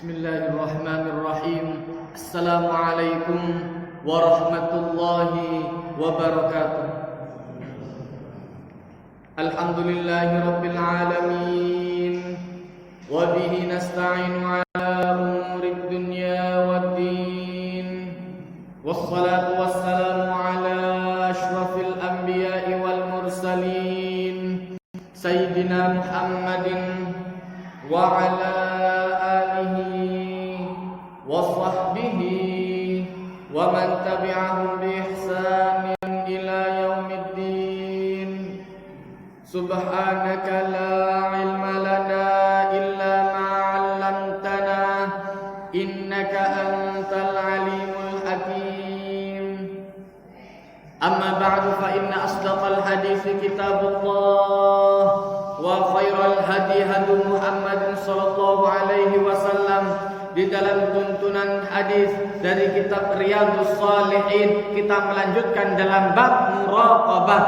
Bismillahirrahmanirrahim. Assalamualaikum warahmatullahi wabarakatuh. Alhamdulillahi rabbil alamin. Wa bihi nasta'inu ala umurid dunya waddin. Wassalatu wassalamu ala ashrafil anbiya'i wal mursalin Sayyidina Muhammadin wa ala wa sahbihi wa man tabi'ahum bi ihsanin ila yaumiddin. Subhanaka la ilma lana illa ma 'allamtana innaka antal alimul hakim. Amma ba'du fa inna asdaqal hadits kitabullah wa khairal hadi hadi Muhammadin sallallahu alaihi wasallam. Di dalam tuntunan hadis dari kitab Riyadhus Shalihin, kita melanjutkan dalam bab muraqabah,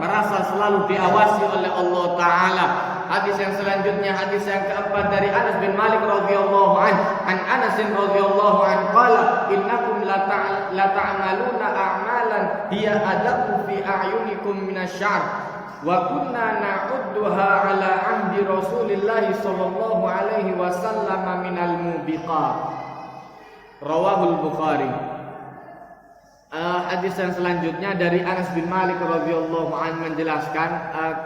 merasa selalu diawasi oleh Allah Ta'ala. Hadis yang selanjutnya, hadis yang keempat dari Anas bin Malik radhiyallahu an Anas radhiyallahu an qala innakum la ta'maluna a'malan hiya adaku fi a'yunikum minasy-syarr wa kunna na'udduha ala ahdi Rasulillah sallallahu alaihi wasallam minal mubiqat. Rawahul Bukhari. Hadis yang selanjutnya dari Anas bin Malik radhiyallahu anhu menjelaskan,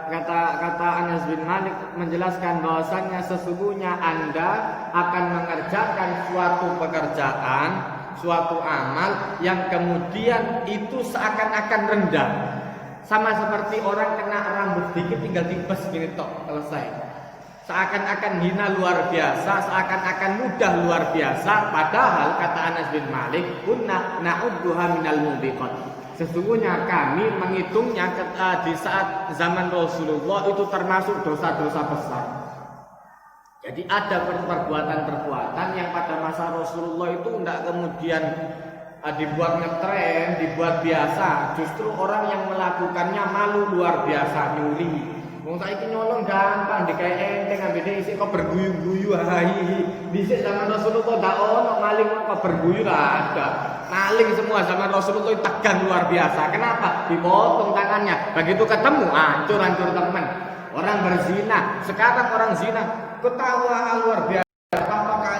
kata Anas bin Malik menjelaskan bahwasannya sesungguhnya Anda akan mengerjakan suatu pekerjaan, suatu amal yang kemudian itu seakan-akan rendah. Sama seperti orang kena rambut dikit tinggal dipes gini tok, selesai. Seakan-akan hina luar biasa, seakan-akan mudah luar biasa. Padahal kata Anas bin Malik, kunna na'udduha minal mubiqat. Sesungguhnya kami menghitungnya di saat zaman Rasulullah itu termasuk dosa-dosa besar. Jadi ada perbuatan-perbuatan yang pada masa Rasulullah itu tidak kemudian dibuat ngetren, dibuat biasa. Justru orang yang melakukannya malu luar biasa, nyuri. Wong saiki nyolong gampang, dikai enteng ambene isih kok berguyu-guyu hai. Dhisik zaman Rasulullah ndak ono maling kok berguyu ada. Maling semua zaman Rasulullah tegang luar biasa. Kenapa? Dipotong tangannya. Begitu ketemu hancur-hancur teman. Orang berzina, sekarang orang zina ketawa luar biasa.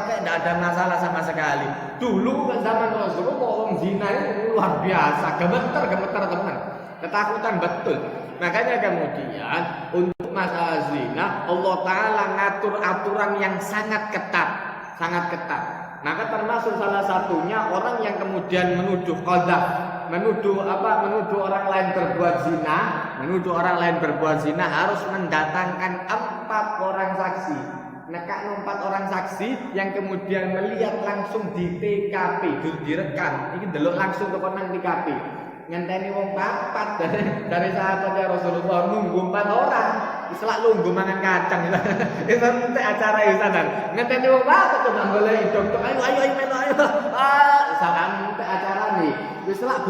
Tidak ada masalah sama sekali. Dulu zaman Rasulullah orang zina itu luar biasa, gemeter teman, ketakutan betul. Makanya kemudian untuk masalah zina Allah Ta'ala ngatur aturan yang sangat ketat. Maka termasuk salah satunya orang yang kemudian menuduh qadzaf, menuduh orang lain berbuat zina, harus mendatangkan 4 orang saksi. Nekak 4 orang saksi yang kemudian melihat langsung di TKP, direkam. Ini delok langsung ke konan TKP. Ngenteni wong 4 dari sahabatnya Rasulullah nunggu 4 orang. Istilah nunggu mangan kacang. Itu nanti acara isanan. Ngenteni wong 4 coba golek dokter. Ayo melu ayo. Sampai acara nih. Istilah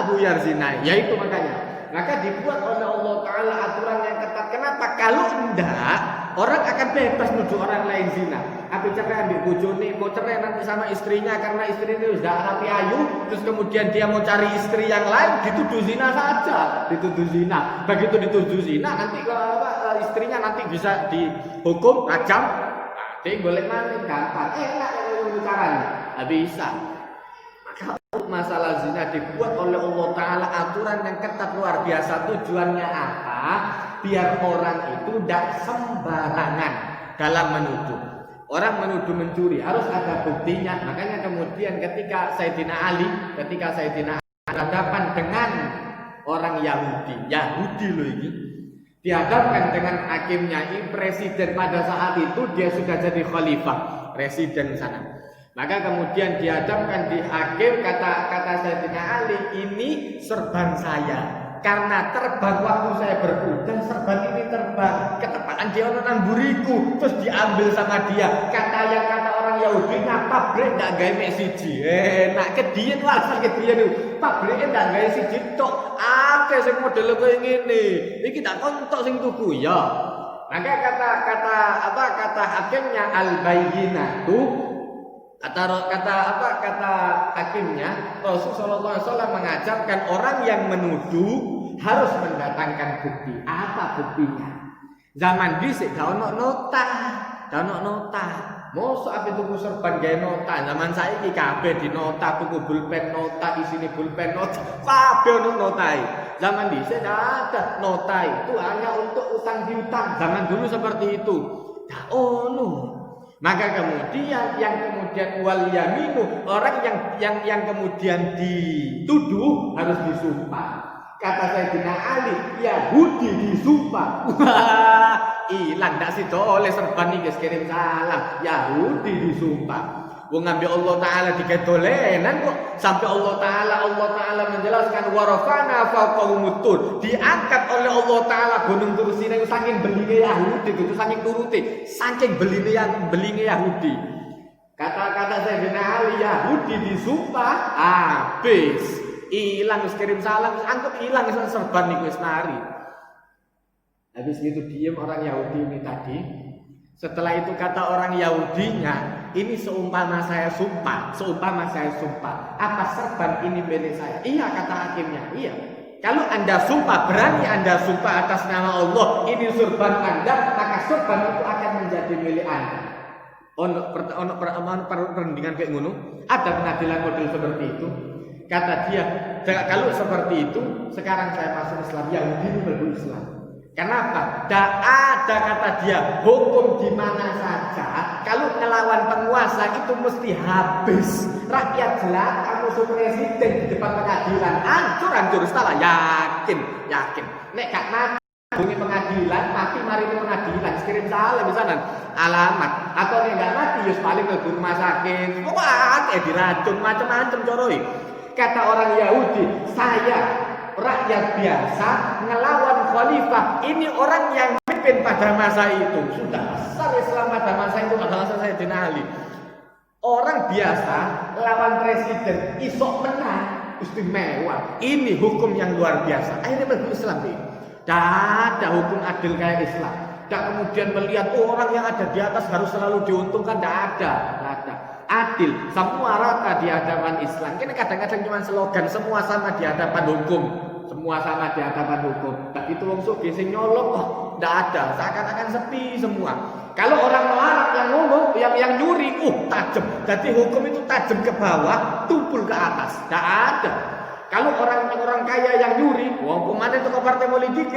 buyar zina. Yaitu makanya. Maka dibuat oleh Allah Ta'ala aturan yang ketat. Kenapa? Kalau enggak, orang akan bebas nuduh orang lain zina. Tapi cerai ambil bojone, mau cerai nanti sama istrinya karena istrinya sudah rapi ayu, terus kemudian dia mau cari istri yang lain, dituduh zina saja, dituduh zina. Begitu dituduh zina, nanti istrinya nanti bisa dihukum rajam. Nanti boleh mati gampang. Enak caranya, bisa. Masalah zina dibuat oleh Allah Ta'ala aturan yang ketat luar biasa. Tujuannya apa? Biar orang itu tidak sembarangan dalam menuduh. Orang menuduh mencuri harus ada buktinya. Makanya kemudian ketika Sayyidina Ali berhadapan dengan orang Yahudi loh ini, dihadapkan dengan hakimnya ini presiden pada saat itu dia sudah jadi khalifah, presiden sana. Maka kemudian dihadapkan di hakim, kata Sayyidina Ali, ini serban saya. Karena terbang waktu saya berkuda, serban ini terbang. Ketepaan dia nonton buriku, terus diambil sama dia. Kata orang Yahudi, pabrik ndak gawe mek siji. Nak kedien wasal kedien niku. Pabrike ndak gawe siji tok. Akeh sing model koyo ngene. Iki tak kontok sing tuku ya. Maka kata hakimnya al-bayyinatu, kata hakimnya Rasulullah SAW mengajarkan orang yang menuduh harus mendatangkan bukti. Apa buktinya? Zaman dhisik gak ono nota. Mosok ape tuku serban gawe nota. Zaman saiki kabeh di nota, tuku pulpen nota, isine pulpen nota, kabeh ono notae. Zaman dhisik ada nota itu hanya untuk utang piutang. Zaman dulu seperti itu. Gak ono. Maka kemudian wal yaminu, orang yang kemudian dituduh harus disumpah. Kata Sayyidina Ali, Yahudi disumpah. Wah, ilang ndak sido oleh serban iki kirim salam. Yahudi disumpah. Wong ngambil Allah Taala digedolenan kok sampai Allah Taala menjelaskan warafana faqahumut tur. Diangkat oleh Allah Taala gunung Tursina itu saking beline Yahudi itu saking turuti, saking beline Yahudi. Kata Sayyidina Ali, Yahudi disumpah habis. Hilang wis kirim salam, anggap hilang wis serban niku wis nari. Habis itu diem orang Yahudi ini tadi. Setelah itu kata orang Yahudinya, ini seumpama saya sumpah. Apa serban ini milik saya? Iya kata hakimnya, iya. Kalau Anda sumpah, berani Anda sumpah atas nama Allah, ini serban Anda, maka serban itu akan menjadi milik Anda. Ono perundingan kayak ngono, ada pengadilan model seperti itu. Kata dia, kalau seperti itu, sekarang saya masuk Islam, Yahudi itu berburu Islam. Kenapa? Tidak ada kata dia, hukum di mana saja. Kalau ngelawan penguasa itu mesti habis. Rakyat jelata, musuh presiden di depan pengadilan, hancur setelah yakin. Nek gak mati, bunyi pengadilan, mati mari ke pengadilan, kirim salam misalnya alamat. Atau nek gak mati, yus paling ke rumah sakit. Pokoknya diracun macam-macam coroi. Kata orang Yahudi, saya rakyat biasa ngelawan khalifah. Ini orang yang memimpin pada masa itu. Sudah besar Islam pada masa itu adalah Sayyidina Ali. Orang biasa lawan presiden isok menang istimewa. Ini hukum yang luar biasa. Akhirnya berburu Islam ini. Tidak ada hukum adil kayak Islam. Tidak kemudian melihat orang yang ada di atas harus selalu diuntungkan. Tidak ada. Adil, semua rata di hadapan Islam. Ini kadang-kadang cuma slogan, semua sama di hadapan hukum. Tapi itu wong sugih sing nyolong kok ndak ada, seakan-akan sepi semua. Kalau orang melarat yang ngomong, yang nyuri, tajam. Jadi hukum itu tajam ke bawah, tumpul ke atas. Ndak ada. Kalau orang kaya yang nyuri, wong kemana itu ke partai politik,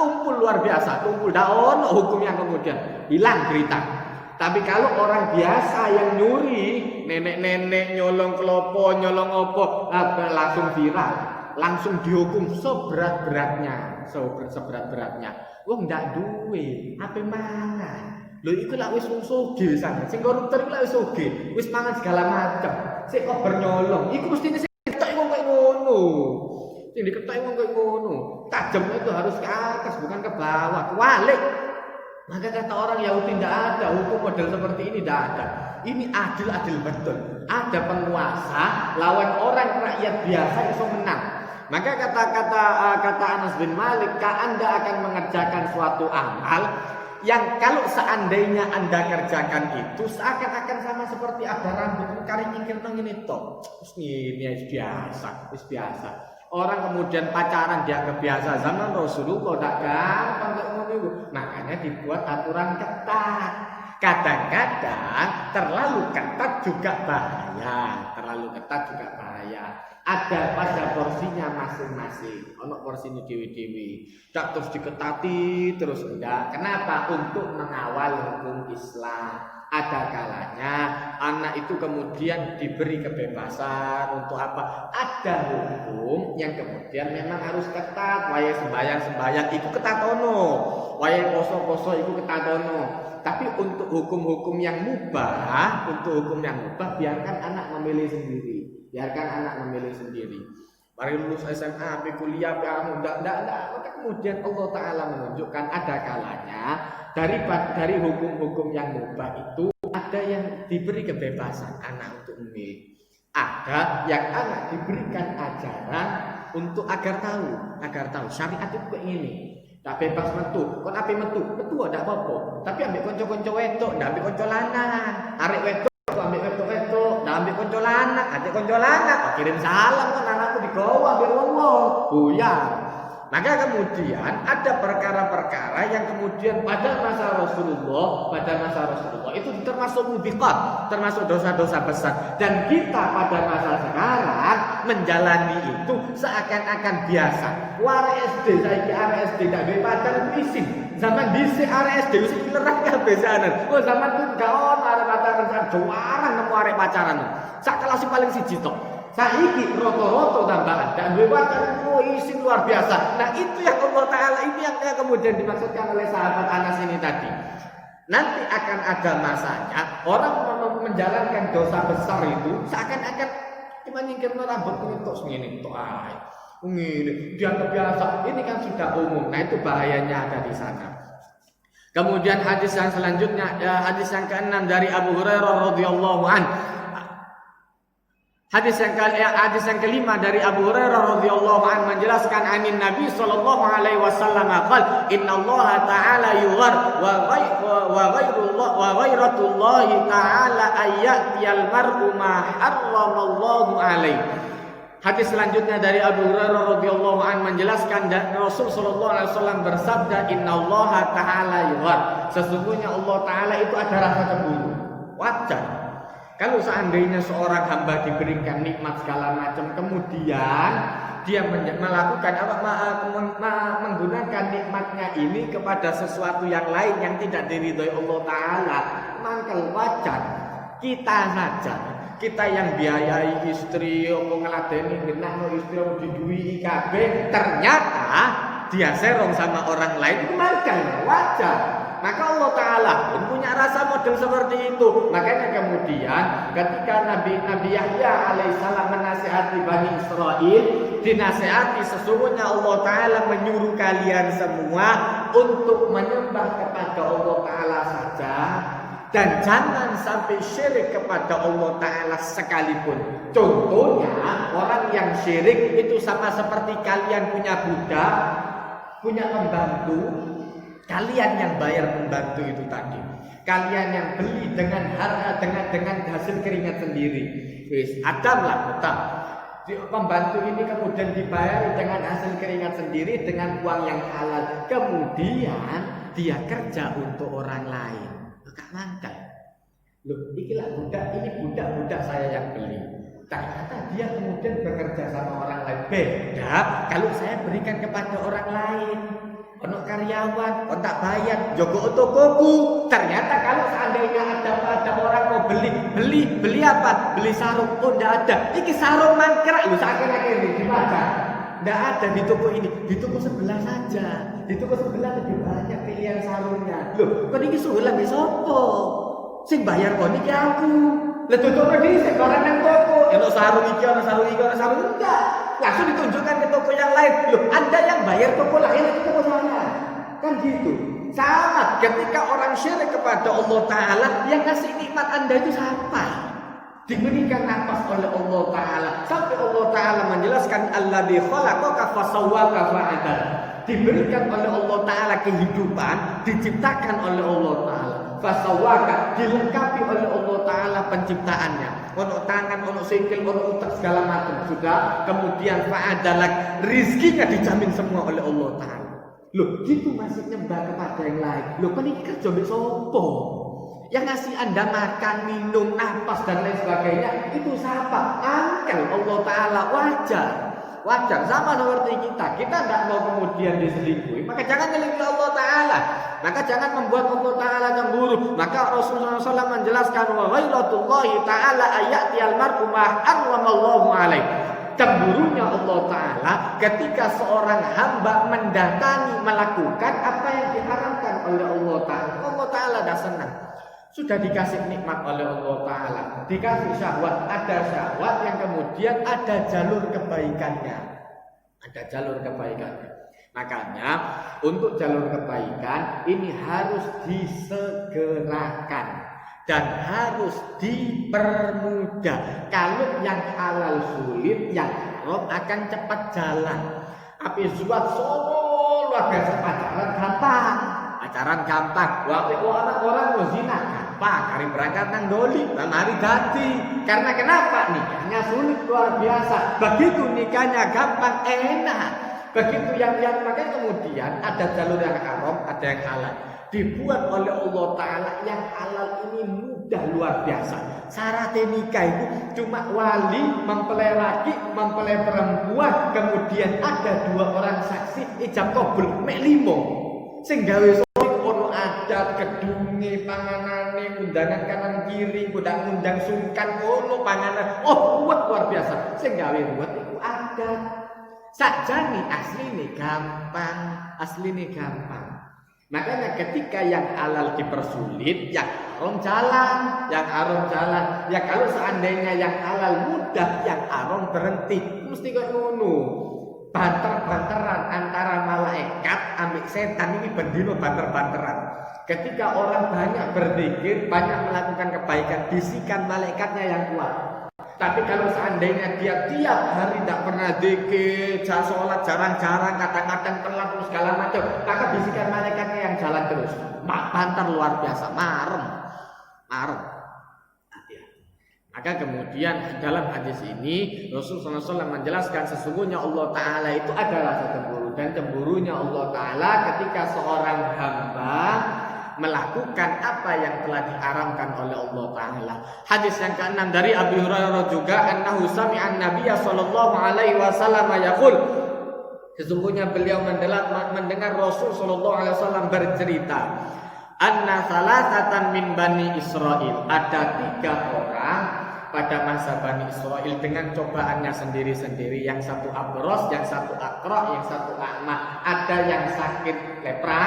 tumpul luar biasa, ndak ono hukum yang kemudian hilang berita. Tapi kalau orang biasa yang nyuri, nenek-nenek nyolong kelopo, nyolong opo, langsung viral, langsung dihukum seberat-beratnya. Wong ndak duwe, ape mangan. Lho iku lak wis sugih sana. Sing koruptor iku lak wis sugih, wis mangan segala macam. Sik kok bernyolong, iku mestine sing ketok wong koyo ngono. Sing diketok wong koyo ngono. Tajem itu harus ke atas bukan ke bawah, kewalik. Maka kata orang Yahudi tidak ada hukum model seperti ini, tidak ada. Ini adil betul. Ada penguasa lawan orang rakyat biasa itu menang. Maka kata Anas bin Malik, Anda akan mengerjakan suatu amal yang kalau seandainya Anda kerjakan itu seakan-akan sama seperti ada rambut kari nyingkir nang ini toh. Ini biasa. Orang kemudian pacaran dianggap biasa. Zaman Rasulullah tidak gampang untuk ngomong. Makanya dibuat aturan ketat. Kadang-kadang terlalu ketat juga bahaya. Ada pada porsinya masing-masing. Ono porsinya dewi-dewi. Tak terus diketati terus enggak. Kenapa? Untuk mengawal hukum Islam. Ada kalanya anak itu kemudian diberi kebebasan untuk apa? Ada hukum yang kemudian memang harus ketat. Waya sembayang itu ketatono. Waya poso itu ketatono. Tapi untuk hukum-hukum yang mubah, biarkan anak memilih sendiri. Mari lulus SMA, sampai kuliah, enggak. Maka kemudian Allah Ta'ala menunjukkan ada kalanya dari hukum-hukum yang mubah itu ada yang diberi kebebasan anak untuk memilih. Ada yang anak diberikan ajaran untuk agar tahu syariat itu kayak gini. Tak bebas metu, kon ape metu ada apa-apa. Tapi ambek kanca-kanca wedok, ndak ambek kanca lanang. Arek wedok ambek wedok, ndak ambek kanca lanang, adek kanca lanang. Kirim salam kon anakku digawa ambek wong-wong. Buyar. Maka kemudian ada perkara-perkara yang kemudian pada masa Rasulullah itu termasuk mubiqat, termasuk dosa-dosa besar. Dan kita pada masa sekarang menjalani itu seakan-akan biasa. Arek SD saiki arek SD tak duwe pacar isin. Zaman dhisik arek SD wis lerah kabeh sanan. Oh zaman ku gak ono arek pacaran sak juaran nemu arek pacaran. Sak kelas paling siji tok. Saiki roto-roto tambahan dan duwe pacar isin luar biasa. Nah itu yang Allah Ta'ala ini yang kemudian dimaksudkan oleh sahabat Anas ini tadi. Nanti akan ada masanya orang menjalankan dosa besar itu seakan-akan cuma nyingkirno rambut ngetok ngene tok ae. Ngene dianggap biasa. Ini kan sudah umum. Nah itu bahayanya ada di sana. Kemudian hadis yang selanjutnya hadis yang ke-6 dari Abu Hurairah radhiyallahu anhu. Hadis yang kelima dari Abu Hurairah radhiyallahu anhu menjelaskan anin Nabi sallallahu alaihi wasallam qala innallaha ta'ala yughar wa ghairatullahi ta'ala ayyatiyal mar'u ma harramallahu alaihi. Hadis selanjutnya dari Abu Hurairah radhiyallahu anhu menjelaskan Rasul sallallahu alaihi wasallam bersabda innallaha ta'ala yughar. Sesungguhnya Allah Ta'ala itu ada rasa cemburu. Wajar. Kalau seandainya seorang hamba diberikan nikmat segala macam, kemudian dia melakukan menggunakan nikmatnya ini kepada sesuatu yang lain yang tidak diridhoi Allah Ta'ala, maka wajar. Kita saja, kita yang biayai istri, ngeladeni genakno istri diduwi kabeh, ternyata dia serong sama orang lain, maka wajar. Maka Allah Ta'ala punya rasa model seperti itu. Makanya kemudian ketika Nabi Yahya alaihissalam menasihati Bani Israel, dinasihati sesungguhnya Allah Ta'ala menyuruh kalian semua untuk menyembah kepada Allah Ta'ala saja. Dan jangan sampai syirik kepada Allah Ta'ala sekalipun. Contohnya orang yang syirik itu sama seperti kalian punya budak, punya pembantu. Kalian yang bayar pembantu itu tadi, kalian yang beli dengan harga dengan hasil keringat sendiri. Wis, adamlah utang. Pembantu ini kemudian dibayar dengan hasil keringat sendiri dengan uang yang halal. Kemudian dia kerja untuk orang lain. Gak mangkal. Loh, ini budak saya yang beli. Ternyata dia kemudian bekerja sama orang lain. Beda kalau saya berikan kepada orang lain. Ono karyawan, kok tak bayar, jogo tokoku. Ternyata kalau seandainya ada orang mau beli apa? Beli sarung, oh ndak ada. Iki sarung mangkrak, lu sakit-sakit di mana? Ndak ada di toko ini, di toko sebelah saja. Di toko sebelah lebih banyak pilihan sarungnya. Loh, kok iki suhulan wis sapa? Sing bayar kok niki aku. Lah tutupno dhisik barang nang toko. Ono sarung iki, ono sarung iki, ono sarung enggak. Langsung ditunjukkan ke toko yang lain. Loh, Anda yang bayar toko lain itu toko sana. Kan gitu. Sama ketika orang syirik kepada Allah Ta'ala, yang ngasih nikmat Anda itu siapa? Diberikan nafas oleh Allah Ta'ala. Sampai Allah Ta'ala menjelaskan alladzi khalaqaka fasawwaka fa'adal. Diberikan oleh Allah Ta'ala kehidupan, diciptakan oleh Allah Ta'ala. Fasawwaka, dilengkapi oleh Allah Ta'ala penciptaannya. Ono tangan, ono sikil, ono utak segala macam sudah. Kemudian fa'adalak, rizkinya dijamin semua oleh Allah Ta'ala. Loh, gitu masih nyembah kepada yang lain. Loh, kan ini kerja mbek sapa? Yang ngasih Anda makan, minum, napas dan lain sebagainya itu siapa? Angkel Allah Ta'ala, wajar. Sama seperti kita tidak mau kemudian diselingkuhi, maka jangan menyelingkuhi Allah Ta'ala. Maka jangan membuat Allah Ta'ala cemburu. Maka Rasulullah SAW menjelaskan wa ghairatullahi ta'ala ayyatiyal mar'u ma harramallahu alaihi. Cemburunya Allah Ta'ala ketika seorang hamba mendatangi melakukan apa yang diharamkan oleh Allah Ta'ala. Allah Ta'ala dah senang. Sudah dikasih nikmat oleh Allah Ta'ala, dikasih syahwat, ada syahwat yang kemudian ada jalur kebaikannya. Makanya untuk jalur kebaikan ini harus disegerakan dan harus dipermudah. Kalau yang halal sulit, yang haram akan cepat jalan. Api zuat sono luar biasa, pacaran gampang. Pacaran gampang. Waktu orang mau zina gampang. Hari berangkat nang doli, mari ganti. Karena kenapa? Nikahnya sulit luar biasa. Begitu nikahnya gampang, enak. Begitu yang makanya kemudian ada jalur yang haram, ada yang halal. Dibuat oleh Allah Ta'ala yang halal ini mudah luar biasa. Syarat nikah itu cuma wali mempelai laki, mempelai perempuan, kemudian ada 2 orang saksi ijab kabul mek 5. Sing gawe ono adat gedunge panganane undangan kanan kiri undang sungkan ono panganan luar biasa. Sing gawe ruwet iku adat. Sakjane asline gampang. Makanya ketika yang halal dipersulit, yang haram jalan. Ya kalau seandainya yang halal mudah, yang haram berhenti. Mesti kok ngono. Banter-banteran antara malaikat ambek setan ini bendino banter-banteran. Ketika orang banyak berzikir, banyak melakukan kebaikan, bisikan malaikatnya yang kuat. Tapi kalau seandainya dia tiap hari tidak pernah zikir, sholat jarang-jarang, kadang-kadang telat segala macam, maka bisikan malaikatnya yang jalan terus. Banter luar biasa, marem. Maka kemudian dalam hadis ini Rasulullah SAW menjelaskan sesungguhnya Allah Ta'ala itu ada rasa cemburu. Dan cemburunya Allah Ta'ala ketika seorang hamba melakukan apa yang telah diharamkan oleh Allah Ta'ala. Hadis yang ke-6 dari Abi Hurairah juga, annahu sami'an Nabiyya sallallahu alaihi wasallam yaqul, sesungguhnya beliau mendengar Rasul sallallahu alaihi wasallam bercerita, anna salasatan min Bani Israil, ada 3 orang pada masa Bani Israil dengan cobaannya sendiri-sendiri. Yang satu abros, yang satu akra, yang satu a'ma. Ada yang sakit lepra,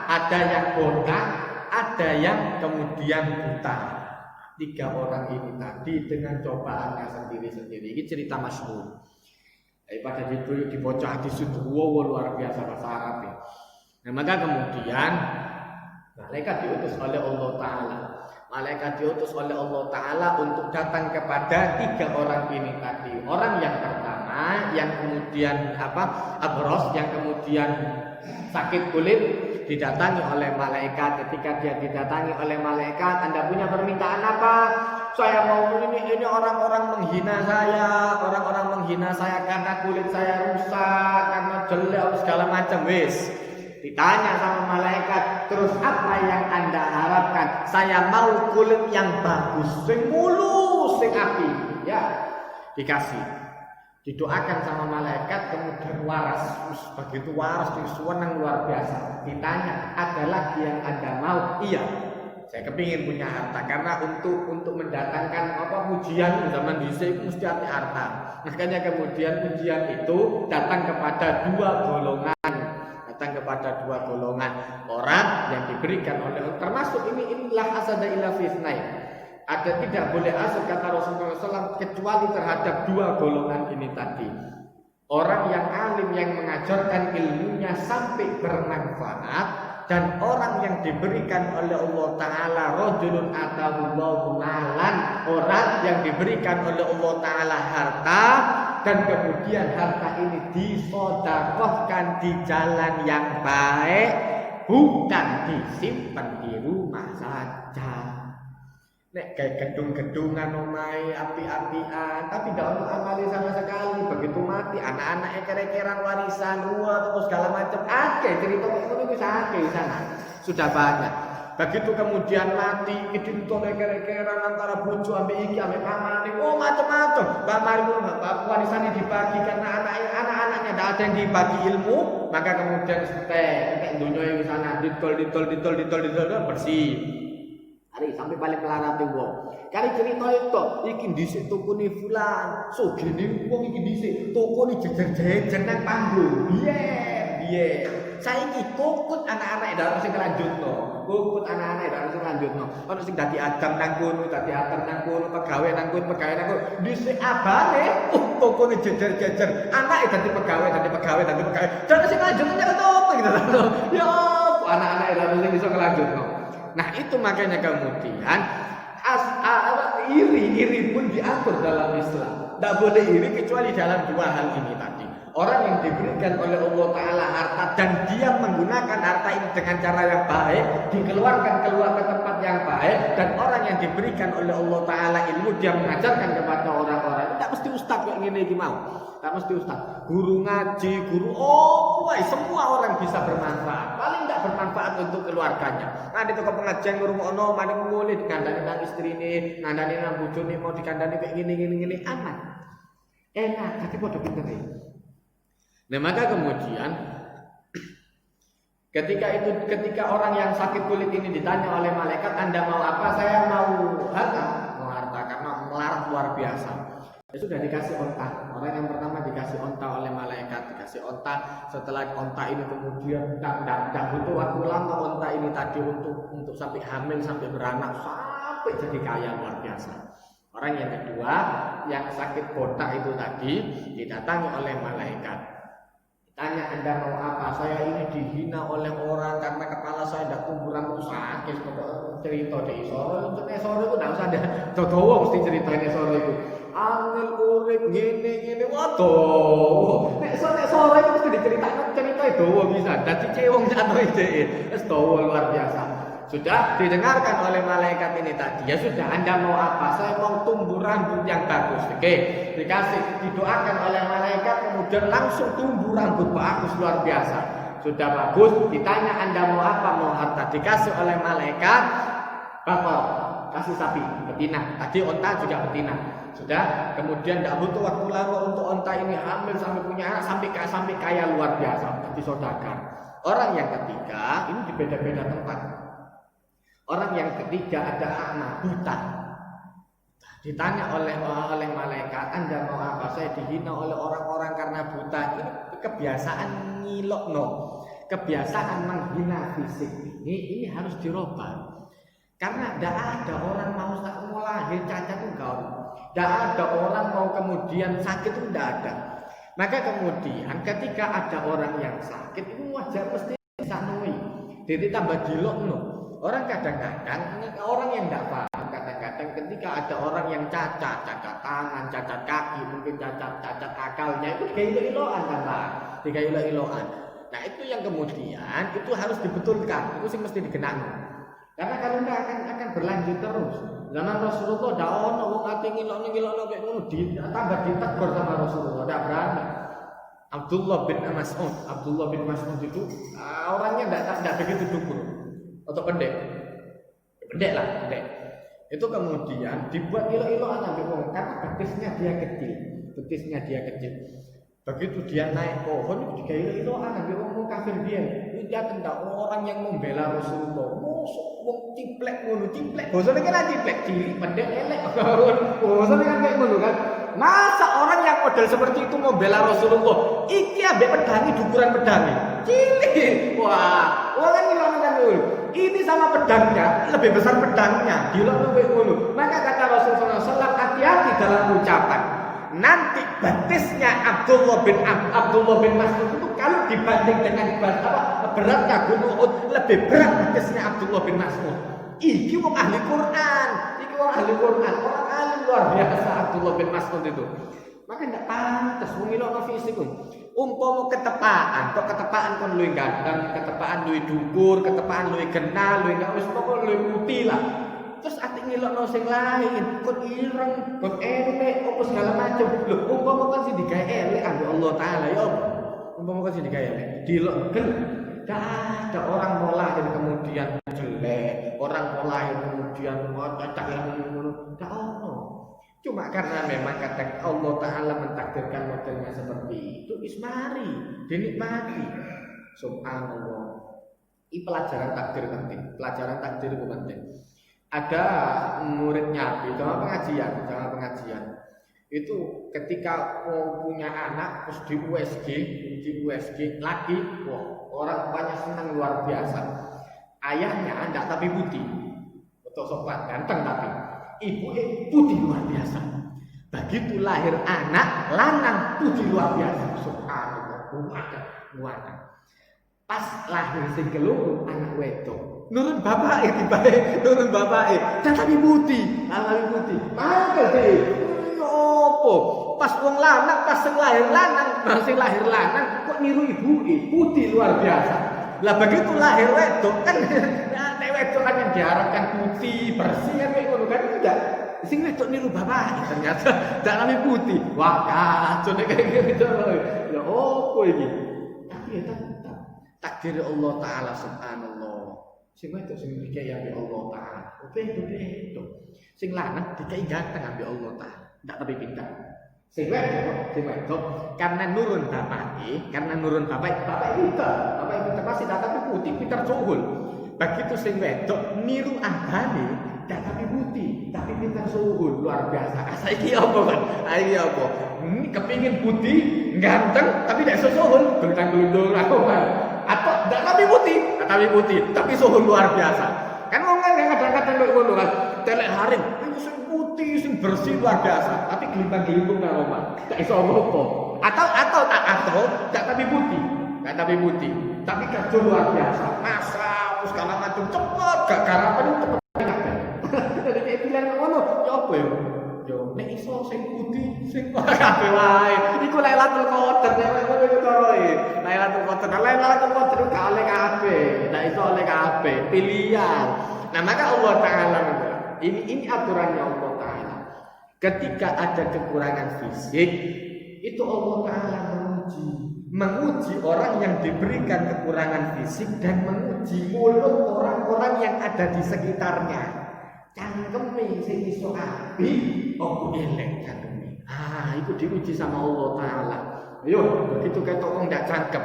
ada yang botak, ada yang kemudian buta. 3 orang ini tadi dengan cobaannya sendiri-sendiri. Ini cerita masyhur. Daripada dibaca hadis itu luar biasa bahasa Arab ya. Nah, maka kemudian malaikat diutus oleh Allah Ta'ala. Malaikat diutus oleh Allah Ta'ala untuk datang kepada 3 orang ini tadi. Orang yang pertama, yang kemudian abros, yang kemudian sakit kulit, didatangi oleh malaikat. Ketika dia didatangi oleh malaikat, Anda punya permintaan apa? Saya mau ini orang-orang menghina saya, karena kulit saya rusak, karena jelek segala macam. Wis ditanya sama malaikat, terus apa yang Anda harapkan? Saya mau kulit yang bagus, sing mulus, sing api. Ya, dikasih. Didoakan sama malaikat, kemudian waras. Begitu waras, disuwenang luar biasa. Ditanya, ada lagi yang Anda mau? Iya, saya kepingin punya harta, karena untuk mendatangkan ujian zaman dhisik itu mesti ada harta. Makanya kemudian ujian itu datang kepada 2 golongan orang yang diberikan oleh, termasuk inilah asada ila fitnah. Ada tidak boleh asal kata Rasulullah SAW kecuali terhadap 2 golongan ini tadi. Orang yang alim yang mengajarkan ilmunya sampai bermanfaat, dan orang yang diberikan oleh Allah Ta'ala rajulun atahullahu malan, orang yang diberikan oleh Allah Ta'ala harta, dan kemudian harta ini disedekahkan di jalan yang baik, bukan disimpan di rumah saja. Nek kayak gedung-gedungan omahe api-apian, tapi gak untuk amali sama sekali. Begitu mati anak-anaknya kere-keran warisan ruwet terus segala macam. Akeh cerita itu bisa akeh sana. Sudah banyak. Begitu kemudian mati itu toleh kere-keran antara bojo ambek iki ambek pamane. Macam-macam. Mbak mari warisannya dibagi karena anak-anaknya tidak ada yang dibagi ilmu, maka kemudian tek dunia di sana ditol bersih. Hari sampai paling melarat wong. Kali cerita itu, iki dhisik tukune fulan, sugene wong iki dhisik tukune jejer-jejer nang panggung. Piye? Saiki kukut anak-anak dalam sing lanjutno. Ono sing dadi adam nang kono, pegawe nang kono. Dhisik abane tukune jejer-jejer. Anake dadi pegawe. Dan sing lanjutno ketok gitu. Ya, anak-anak dalam sing iso kelanjutno. Nah itu makanya kemudian iri pun diatur dalam Islam. Tidak boleh iri kecuali dalam 2 hal ini tadi. Orang yang diberikan oleh Allah Ta'ala harta dan dia menggunakan harta ini dengan cara yang baik, dikeluarkan keluar ke tempat yang baik, dan orang yang diberikan oleh Allah Ta'ala ilmu, dia mengajarkan kepada orang-orang. Tidak mesti ustaz kayak gini mau, tidak mesti ustaz, guru ngaji, guru semua orang bisa bermanfaat. Paling tidak bermanfaat untuk keluarganya. Nanti ke pengajian ngurung-ono, mari mulai dikandani nang istri ini, ngandani nang bojone mau dikandani kayak gini aman, enak, tapi bodoh pinter ya. Nah maka kemudian ketika orang yang sakit kulit ini ditanya oleh malaikat, Anda mau apa? Saya mau harta karena melarat luar biasa. Ya sudah dikasih onta. Orang yang pertama dikasih onta oleh malaikat, dikasih onta. Setelah onta ini kemudian tidak butuh waktu lama onta ini tadi untuk sampai hamil, sampai beranak, sampai jadi kaya luar biasa. Orang yang kedua yang sakit botak itu tadi didatangi oleh malaikat. Tanya, Anda mau apa? Saya ini dihina oleh orang karena kepala saya tidak tumbuh rambut, sakit. Cerita di sore itu tidak usah ada dodowo mesti ceritain sore itu. Angel urip gini. Waduh. Nek sore itu mesti diceritakan cerita itu bisa. Dadi cewong jatuh ide. Wis luar biasa. Sudah didengarkan oleh malaikat ini tadi. Ya sudah, Anda mau apa? Saya mau tumbuh rambut yang bagus. Oke, didoakan oleh malaikat, kemudian langsung tumbuh rambut bagus luar biasa. Sudah bagus, ditanya Anda mau apa? Mau harta. Dikasih oleh malaikat, bakal kasih sapi, betina. Tadi onta juga betina. Sudah, kemudian tidak butuh waktu lama untuk onta ini hamil sampai punya anak, sampai kaya luar biasa, disodakkan. Orang yang ketiga ini di beda-beda tempat. Orang yang ketiga ada anak buta. Ditanya oleh malaikat, Anda mau apa? Saya dihina oleh orang-orang karena buta. Ini kebiasaan ngilokno, kebiasaan menghina fisik ini harus dirubah. Karena tidak ada orang mau lahir cacat itu enggak. Tidak ada orang mau kemudian sakit itu tidak ada. Maka kemudian ketika ada orang yang sakit itu wajar mesti disanui. Jadi tambah dilokno. Orang kadang-kadang orang yang tidak paham, kadang-kadang ketika ada orang yang cacat tangan, cacat kaki, mungkin cacat akalnya itu digailo-iloan kan Pak, digailo-iloan. Nah itu yang kemudian itu harus dibetulkan, itu sih mesti digenang. Karena kalau enggak akan berlanjut terus. Zaman Rasulullah dak ono wong ate ngilokno kayak ngono tambah ditegur sama Rasulullah, ndak berani. Abdullah bin Mas'ud itu orangnya enggak begitu dukun. Atau pendek lah. Itu kemudian dibuat ilo-iloan sampai wong karena betisnya dia kecil. Begitu dia naik pohon itu juga ilo-iloan sampai wong kafir dia. Itu dia tentang orang yang membela Rasulullah. Wong ciplek ngono, bosone kan ciplek, cilik, pendek, elek. Bosone kan kayak ngono kan. Masa orang yang model seperti itu membela Rasulullah? Iki ambek pedangi dukuran pedangi. Cilik. Wah, kan ilang kan dulu. Ini sama pedangnya, lebih besar pedangnya. Gila lebih dulu. Maka kata Rasulullah SAW, hati-hati dalam ucapan. Nanti batisnya Abdullah bin Mas'ud itu kalau dibanding dengan beratnya gunung Uhud, lebih berat batisnya Abdullah bin Mas'ud. Iki wong ahli Quran, orang alim luar biasa Abdullah bin Mas'ud itu. Maka tidak pantas mengilokno fisik. Umpama ketepaan kon luwih ganteng, ketepaan luwih dhuwur, ketepaan luwih kenal, luwih gak wis pokok luwih putih lah. Terus ati ngilokno sing lain, kon ireng, kon elek, opo segala macam. Lho, umpama kan sing digawe elek ambek Allah taala ya. Umpama kan sing digawe elek, dilogel. Gak ada orang mau lahir kemudian jelek, orang mau lahir kemudian cacat yang ngono. Gak ono. Cuma karena memang kata Allah Ta'ala mentakdirkan modelnya seperti itu, ismari, dinikmati. Subhanallah. Ini pelajaran takdir itu penting. Ada muridnya di dalam pengajian. Itu ketika punya anak terus di USG lagi, orang banyak senang luar biasa. Ayahnya enggak tapi putih. Betul sobat, ganteng tapi ibu putih luar biasa. Begitu lahir anak lanang putih luar biasa. Subhanallah, muatan. Pas lahir sing keloro anak wedok. Nurun bapak tetapi putih. Mangkel deh. Opo? Pas wong lanang, pas sing lahir lanang kok niru ibuke, putih luar biasa. Lah begitu lahir wedok kan nek wedok kan yang diharapkan putih, bersih kan kayak ngono kan enggak. Sing wedok niru bapak ternyata dalane putih. Wah, kacau nek kayak gitu. Ya opo iki? Tapi ya tetap takdir Allah taala subhanallah. Sing wedok sing dikai ambek Allah taala. Beda-beda. Sing lanang dikai ganteng ambek Allah taala. Ndak tapi pintar. Sing wedok karena nurun bapake, bapak itu pasti tapi putih, pintar suhul. Begitu sing wedok niru abane, dak tapi putih, tapi pintar suhul, luar biasa. Saiki apa kan? Ayo apa? Kepingin putih, ganteng, tapi dak suhul, gelundang-gelundung aku kan. Atau dak tapi putih, tapi suhul luar biasa. Kan wong kan kadang-kadang kok ngono kan. Telek haring, sing putih, sing bersih luar biasa, tapi gelimpang-gelimpung nang omah. Tak iso apa. Atau tak tapi putih, tapi kerja luar biasa. Masa segala macam cepet, gak garapan cepet kabeh. Jadi kayak pilihan ngono, ya apa ya? Yo nek iso sing putih, sing kabeh wae. Iku Lailatul Qadar, nek ngono iku toroe. Lailatul Qadar gak oleh kabeh, ndak iso oleh kabeh, pilihan. Nah, maka Allah taala ini aturannya Allah taala. Ketika ada kekurangan fisik, itu Allah taala menguji orang yang diberikan kekurangan fisik dan menguji mulut orang-orang yang ada di sekitarnya. Cangkeme sing iso api, opo elek cangkeme. Itu diuji sama Allah taala. Ayo, begitu ketok wong ndak cangkem.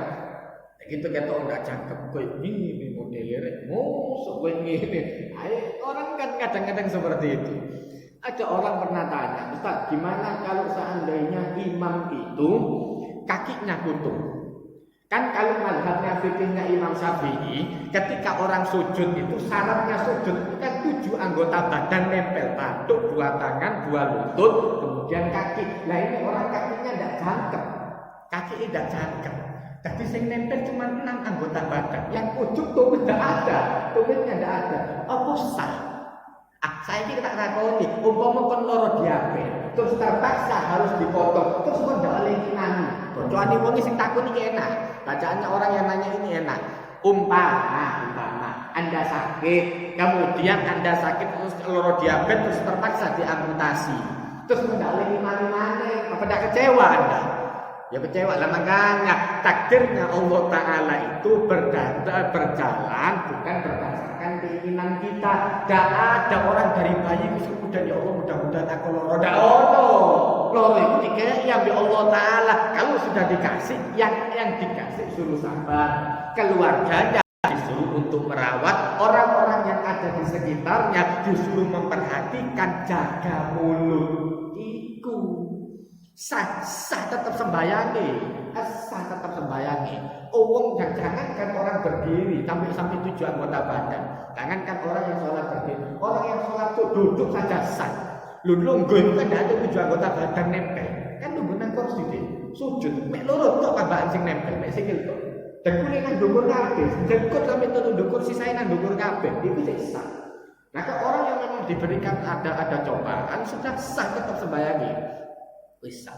Begitu ketok ndak cangkem, kowe ini modelnya mosok kowe ngene. Orang kan kadang-kadang seperti itu. Ada orang pernah tanya, Ustaz, gimana kalau seandainya imam itu kakinya kuntung? Kan kalau mazhabnya fikihnya Imam Syafi'i, ketika orang sujud itu syaratnya sujud kan 7 anggota badan nempel, tanduk, 2 tangan, 2 lutut, kemudian kaki. Nah ini orang kakinya tidak jangkep, Jadi sing nempel cuma 6 anggota badan, yang ujung tumit tidak ada, tumitnya tidak ada. Apa sah? Saya ini tak rakoni, umpama kon loro diabetes, terus terpaksa harus dipotong, terus kon ndak oleh nani. Bocoane wong sing takon iki enak. Bacaannya orang yang nanya ini enak. Umpama Anda sakit, kemudian Anda sakit terus loro diabetes terus terpaksa diamputasi. Terus ndak oleh nani, apa ndak kecewa Anda? Ya kecewa lah, makanya takdirnya Allah Ta'ala itu berjalan bukan berdasarkan keinginan kita. Tidak ada orang dari bayi itu kemudian ya Allah mudah-mudahan aku loro. Tidak ada. Loro itu dikasih ya Allah Ta'ala. Kalau sudah dikasih, yang dikasih suruh sabar. Keluarganya disuruh untuk merawat, orang-orang yang ada di sekitarnya disuruh memperhatikan, jaga mulut. Iku sah tetap sembayangi, wong jangankan orang berdiri sampai 7 anggota badan, jangankan orang yang sholat berdiri, orang yang sholat duduk saja sah. Lungguh itu kan ada 7 anggota badan nempel, kan nunggu nang kursi deh, sujud, mek loro tok tambahan sing nempel, mek sikil tok. Dekune nang dhuwur kabeh, dekut sampai turun kursi saya nang dhuwur kabeh, itu sah. Maka orang yang memang diberikan ada cobaan sudah sah tetap sembayangi. Bisa.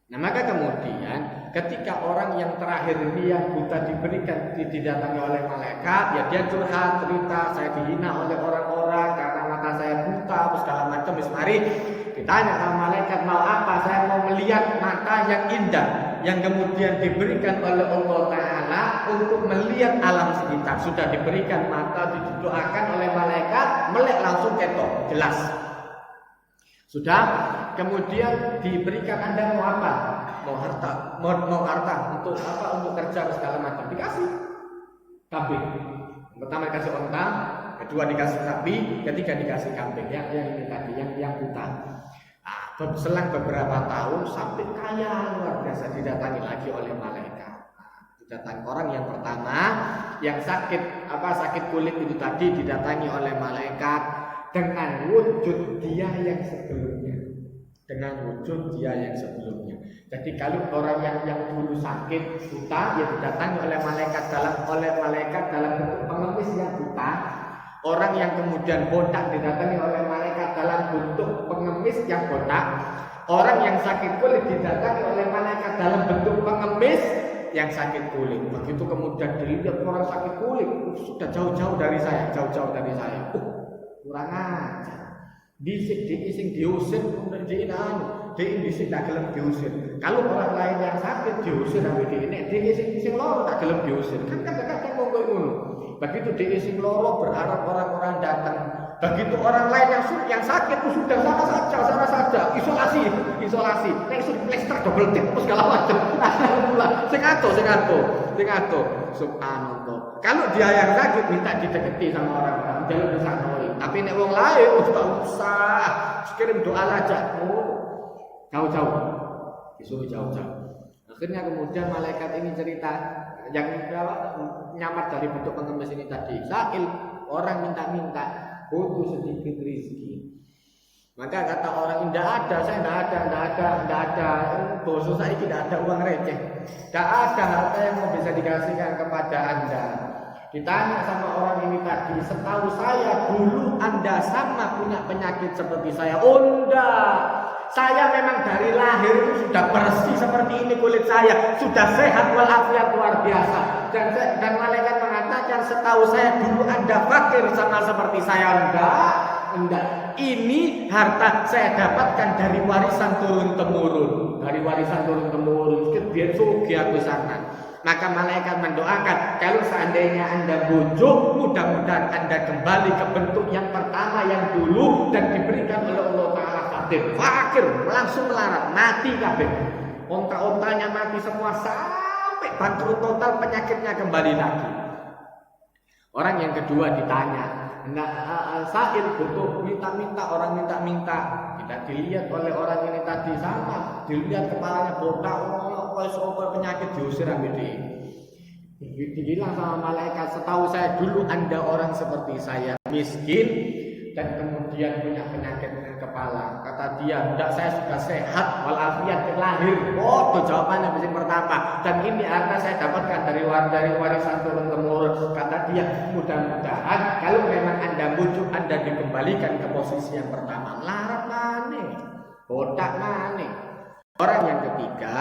Nah maka kemudian ketika orang yang terakhir ini yang buta didatangi oleh malaikat, ya dia curhat cerita, saya dihina oleh orang-orang karena mata saya buta, segala macam. Mari ditanya sama malaikat mau apa? Saya mau melihat mata yang indah yang kemudian diberikan oleh Allah Ta'ala untuk melihat alam sekitar. Sudah diberikan mata, didoakan oleh malaikat, melek langsung ketok, jelas. Sudah, kemudian diberikan Anda mau apa? Mau harta untuk apa? Untuk kerja segala macam. Dikasih kambing. Pertama dikasih onta, kedua dikasih sapi, ketiga dikasih kambing. Yang ini tadi, yang buta. Selang beberapa tahun sampai kaya luar biasa didatangi lagi oleh malaikat. Didatangi orang yang pertama, yang sakit kulit itu tadi didatangi oleh malaikat. Dengan wujud dia yang sebelumnya, Jadi kalau orang yang dulu sakit buta, ya didatangi oleh malaikat dalam bentuk pengemis yang buta. Orang yang kemudian botak didatangi oleh malaikat dalam bentuk pengemis yang botak. Orang yang sakit kulit didatangi oleh malaikat dalam bentuk pengemis yang sakit kulit. Begitu kemudian dilihat orang sakit kulit, sudah jauh-jauh dari saya, kurang ajar. Diising diusir, kemudian diising tak gelem diusir. Kalau orang lain yang sakit diusir sampai diising loro tak gelem diusir. Kan kadang-kadang ngomong ngono. Begitu diising loro berharap orang-orang datang. Begitu orang lain yang sakit itu sudah sana saja, isolasi. Nek sudah plester double tip segala macam. Alhamdulillah, sing ato. Subhanallah. Kalau dia yang sakit minta dideketi sama orang-orang, jangan disanoi. Tapi nek wong lain gak usah, kirim doa aja. Jauh-jauh. Disuruh jauh-jauh. Akhirnya kemudian malaikat ini cerita yang nyamat dari bentuk pengemis ini tadi. Sa'il, orang minta butuh sedikit rezeki. Maka kata orang, saya tidak ada. Bosok saya tidak ada uang receh. Tidak ada harta yang mau bisa dikasihkan kepada Anda. Ditanya sama orang ini tadi, setahu saya dulu Anda sama punya penyakit seperti saya. Oh enggak. Saya memang dari lahir itu sudah bersih seperti ini kulit saya, sudah sehat walafiat luar biasa. Dan malaikat mengatakan setahu saya dulu Anda fakir sama seperti saya. Enggak. Ini harta saya dapatkan dari warisan turun temurun. Biar sugi aku sana. Maka malaikat mendoakan, kalau seandainya Anda bujuk, mudah-mudahan Anda kembali ke bentuk yang pertama yang dulu dan diberikan oleh Allah Ta'ala. Fakir, langsung melarat, mati kabeh. Onta-ontanya mati semua sampai bangkrut total, penyakitnya kembali lagi. Orang yang kedua ditanya, Sa'il butuh minta-minta, orang minta-minta. Tidak dilihat oleh orang ini tadi sama, dilihat kepalanya botak, penyakit diusir ambil dia. Dibilang sama malaikat, setahu saya dulu Anda orang seperti saya, miskin dan kemudian punya penyakit kepala. Kata dia, enggak, saya sudah sehat walafiat lahir. Oh, itu jawabannya yang pertama. Dan ini harta saya dapatkan dari warisan turun temurun. Kata dia, mudah-mudahan kalau memang Anda bujuk, Anda dikembalikan ke posisi yang pertama. Larat mana? Botak mana? Orang yang ketiga,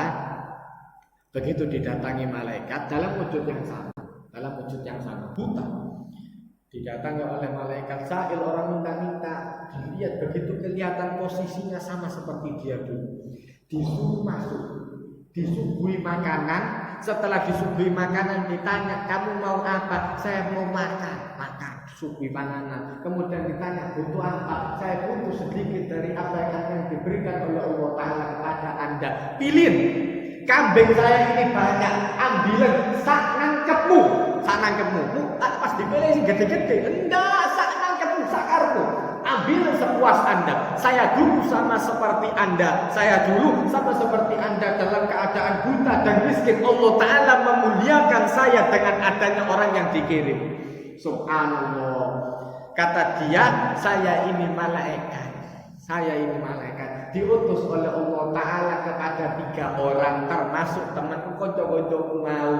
begitu didatangi malaikat dalam wujud yang sama, buta. Didatangi oleh malaikat Sa'il, orang minta-minta. Dilihat begitu kelihatan posisinya sama seperti dia dulu. Disuruh masuk, disuguhi makanan. Setelah disuguhi makanan ditanya, kamu mau apa? Saya mau makan. Disuguhi makanan. Kemudian ditanya, butuh apa? Saya butuh sedikit dari apa yang akan diberikan oleh Allah Ta'ala kepada Anda. Pilih, kambing saya ini banyak, ambilan sak nangkepmu. Pas dipilih gede-gede, enggak, sak nangkepmu, sakarmu. Ambil sepuas Anda. Saya dulu sama seperti Anda. Dalam keadaan buta dan miskin. Allah Ta'ala memuliakan saya dengan adanya orang yang dikirim. Subhanallah. Kata dia, saya ini malaikat. Diutus oleh Allah Ta'ala kepada 3 orang, termasuk temanku konco-koncoku mau.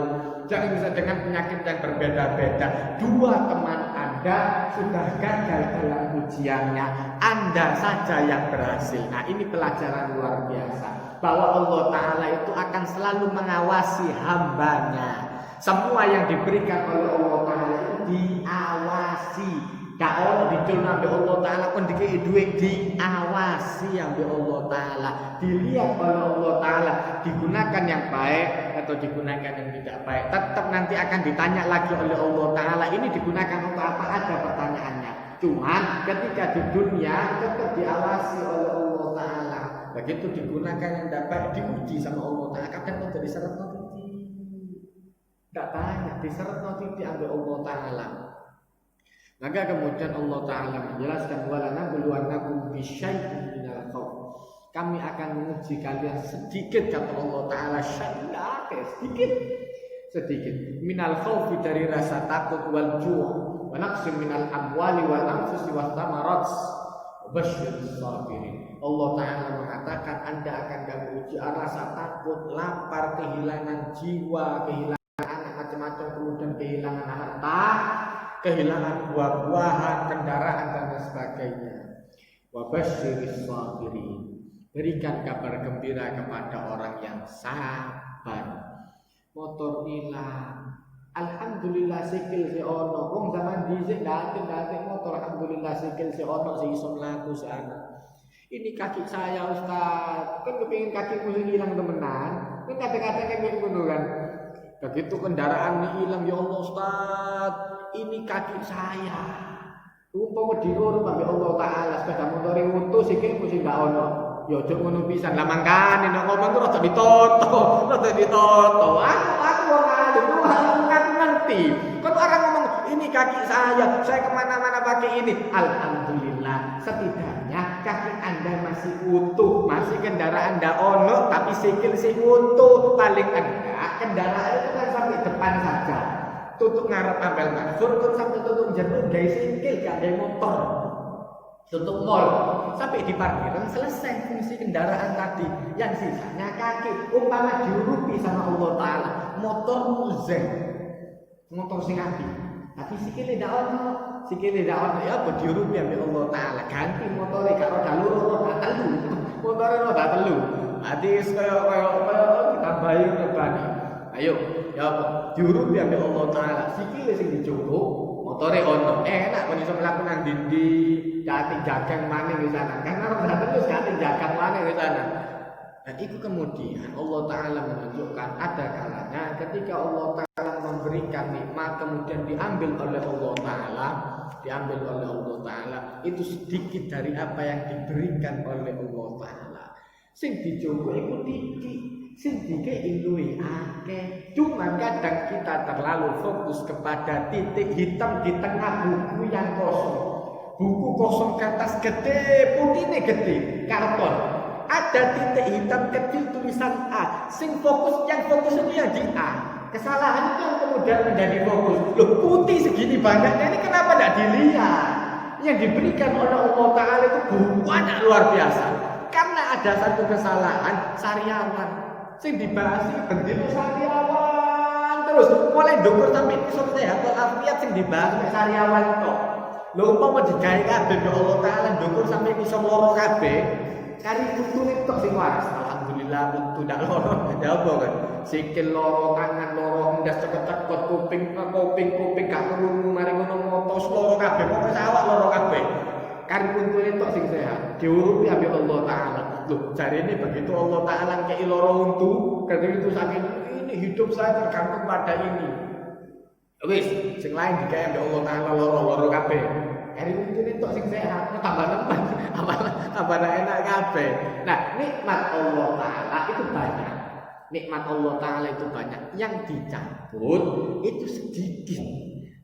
Jangan bisa dengan penyakit yang berbeda-beda. 2 teman Anda sudah gagal dalam ujiannya, Anda saja yang berhasil. Nah, ini pelajaran luar biasa, bahwa Allah Ta'ala itu akan selalu mengawasi hambanya. Semua yang diberikan oleh Allah Ta'ala itu diawasi. Kalau dicul nabi Allah Ta'ala pun dikei duit, diawasi ambil Allah Ta'ala, dilihat oleh Allah Ta'ala, digunakan yang baik atau digunakan yang tidak baik. Tetap nanti akan ditanya lagi oleh Allah Ta'ala, ini digunakan untuk apa, ada pertanyaannya. Cuman ketika di dunia tetap diawasi oleh Allah Ta'ala. Begitu digunakan yang tidak baik, diuji sama Allah Ta'ala. Kadang itu diseret nanti, tidak banyak diseret nanti diambil Allah Ta'ala. Maka kemudian Allah Ta'ala menjelaskan, walanabluwannakum bisyai'in minal khauf. Kami akan menguji kalian sedikit, kata Allah Ta'ala, sedikit minal khauf, dari rasa takut, wal ju' wa naqsim minal amwali wal anfusi was thamarat wa basyyiris sabirin. Allah Ta'ala mengatakan Anda akan kami uji rasa takut, lapar, kehilangan jiwa, kehilangan anak, macam-macam, kemudian kehilangan harta, kehilangan buah-buahan, kendaraan dan sebagainya. Wa basyiris sabirin. Berikan kabar gembira kepada orang yang sabar. Motor hilang, alhamdulillah sikil si ono. Wong zaman dhisik dating motor, alhamdulillah sikil si ono sing iso mlaku sana. Ini kaki saya Ustaz, kan kepingin kakiku sing hilang temenan. Kan kata-kata kayak ngono kan. Begitu kendaraan ini hilang, ya Allah Ustaz, ini kaki saya. Umpama diurut ambek Allah Taala sepeda motor utuh sikilku sing gak ono. Ya ojo ngono pisan. Lah mangkane nek ngomong ku rada ditoto. Aku wong alim, aku ngerti. Kan orang ngomong ini kaki saya kemana-mana pakai ini. Alhamdulillah, setidaknya kaki Anda masih utuh, masih kendaraan ndak ono, tapi sikil sing utuh. Paling enggak kendaraan itu kan sampai depan saja. Tutup ngarep ambel manfur, sampai tutup jero gawe sikil gak gawe motor. Tutup mall sampai di parkiran selesai fungsi kendaraan tadi. Yang sisanya kaki umpama diurupi sama Allah Taala, motor muzen, motor sing apik, tapi sikile ndak ono, ya apa diurupi ambek Allah Taala, ganti motore gak roda loro, roda telu, motore roda telu. Ati kaya ditambahi rebane. Ayo, ya apa diurupi ambek Allah Taala, sikile sing dicukup. Motore ono enak kon iso mlaku nang ndi gak jagang maneh di sana. Karena ora terus gak jagang maneh di sana. Dan itu kemudian Allah Ta'ala menunjukkan ada kalanya ketika Allah Ta'ala memberikan nikmat kemudian diambil oleh Allah Ta'ala, itu sedikit dari apa yang diberikan oleh Allah Ta'ala. Sing dicoba itu dikit, sing dikei luwih akeh. Cuma kadang kita terlalu fokus kepada titik hitam di tengah buku yang kosong. Buku kosong kertas gede, putihnya gede, karton. Ada titik hitam kecil tulisan A. Yang fokus itu yang di A. Kesalahan itu yang kemudian menjadi fokus. Loh, putih segini banyaknya ini kenapa tidak dilihat? Yang diberikan oleh Allah Ta'ala itu banyak luar biasa. Karena ada satu kesalahan sariawan. Sing dibahas iki bendino sariawan terus mulai ndukur sampai isor sehat walafiat sing dibahas mek sariawan tok. Lho umpama digawe kabeh ya Allah Taala ndukur sampai iso loro kabeh, kari putune tok sing waras. Alhamdulillah putu ndak loro. Ya apa kan? Sikil loro, tangan loro, ndas cekot-cekot kuping gak krungu mari ngono motos loro kabeh, pokoke awak loro kabeh. Kan kuntune tok sing sehat diurupi ambek Allah Taala. Loh, jarene begitu Allah Taala kei loro untu, ketika itu saking ini hidup saya tergantung pada ini. Wis, sing lain digawe ambek Allah Taala loro kabeh. Kan kuntune tok sing sehat, tambah nemen, tambah enak kabeh. Nah, nikmat Allah Taala itu banyak. Nikmat Allah Ta'ala itu banyak. Yang dicabut itu sedikit.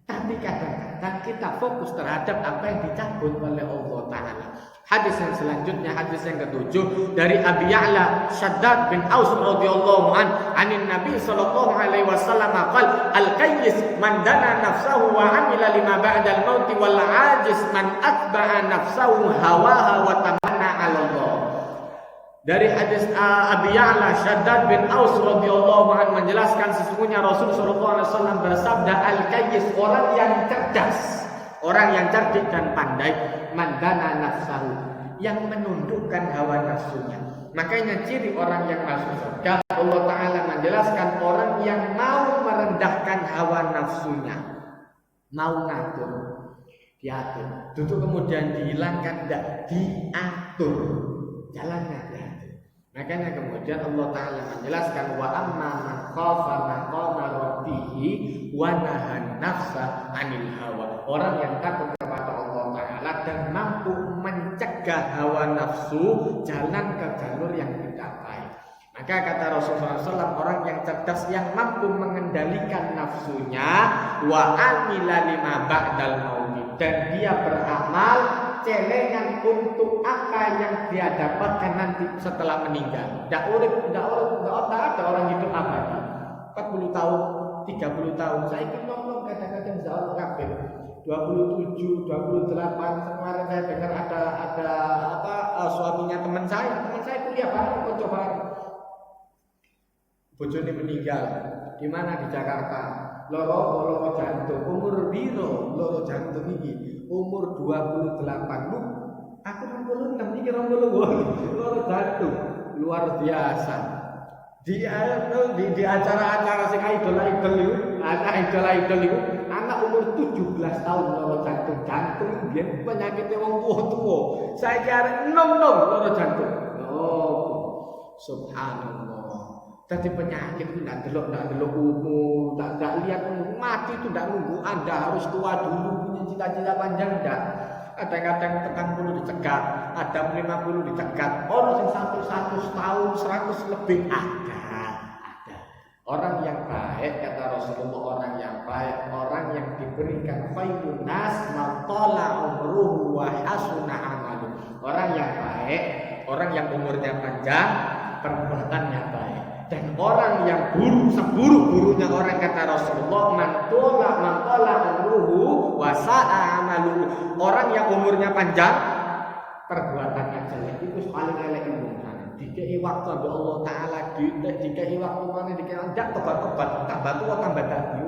Tapi kadang-kadang kita fokus terhadap apa yang dicabut oleh Allah Ta'ala. Hadis yang selanjutnya, hadis yang ketujuh dari Abi Ya'la Shaddad bin Aus radhiyallahu anin Nabi sallallahu alaihi wasallam qala al-qayyis man dana nafsahu wa amila lima ba'dal maut wal 'ajiz man atba'a nafsahu hawaha wa tamanna 'ala Allah. Dari hadis Abi Ya'la Shaddad bin Aus radhiyallahu anhu menjelaskan sesungguhnya Rasul sallallahu alaihi wasallam bersabda al-qayyis, orang yang cerdas, orang yang cerdik dan pandai, mandana nafsahu, yang menundukkan hawa nafsunya. Makanya ciri orang yang masuk surga, Allah Ta'ala menjelaskan orang yang mau merendahkan hawa nafsunya, mau ngatur, diatur, duduk kemudian dihilangkan, tidak diatur jalannya. Makanya kemudian Allah Ta'ala menjelaskan wa amma man khafa maqama rabbihi wa nahan nafsa 'anil hawa. Orang yang takut kepada Allah Ta'ala dan mampu mencegah hawa nafsu jalan ke jalur yang tidak baik. Maka kata Rasulullah SAW, orang yang cerdas yang mampu mengendalikan nafsunya wa amila lima ba'dal maut, dan dia beramal celengan untuk apa yang dia dapatkan nanti setelah meninggal. Tidak ada orang hidup abadi. 40 tahun, 30 tahun. Saya ingin ngomong kadang-kadang jauh kabeh. 27, 28. Kemarin saya dengar ada suaminya teman saya kuliah bareng, coba bojone meninggal. Di mana? Di Jakarta. Loro jantung, umur biro loro jantung ini umur 28. Lu Aku 66 iki 20 loro jantung. Luar biasa. Di acara-acara sing idol-idol itu, anak umur 17 tahun loro jantung biyen penyakitnya wong tua-tua. Saya kira nom-nom loro jantung. Oh, subhanallah. Tadi penyakit itu tidak delok umur, tidak lihat umur. Mati itu tidak nunggu Anda harus tua dulu punya cita-cita panjang enggak. Kadang-kadang tekan 40 dicegat, ada 50 dicegat. Orang yang sampai 100 tahun, 100 lebih ada. Orang yang baik, kata Rasulullah, orang yang baik, orang yang diberikan khairun nas man tala umruhu wa hasuna amalu. Orang yang baik, orang yang umurnya panjang, perbuatannya baik. Dan orang yang seburuk-burunya orang, kata Rasulullah, man tala umruhu wa sa'a amalu. Orang yang umurnya panjang, perbuatannya jelek. Itu paling elek ilmu. Dikei waktu ambil Allah Ta'ala, dikei waktu mana, dikei tidak tobat-tobat, tambah tua tambah dadi.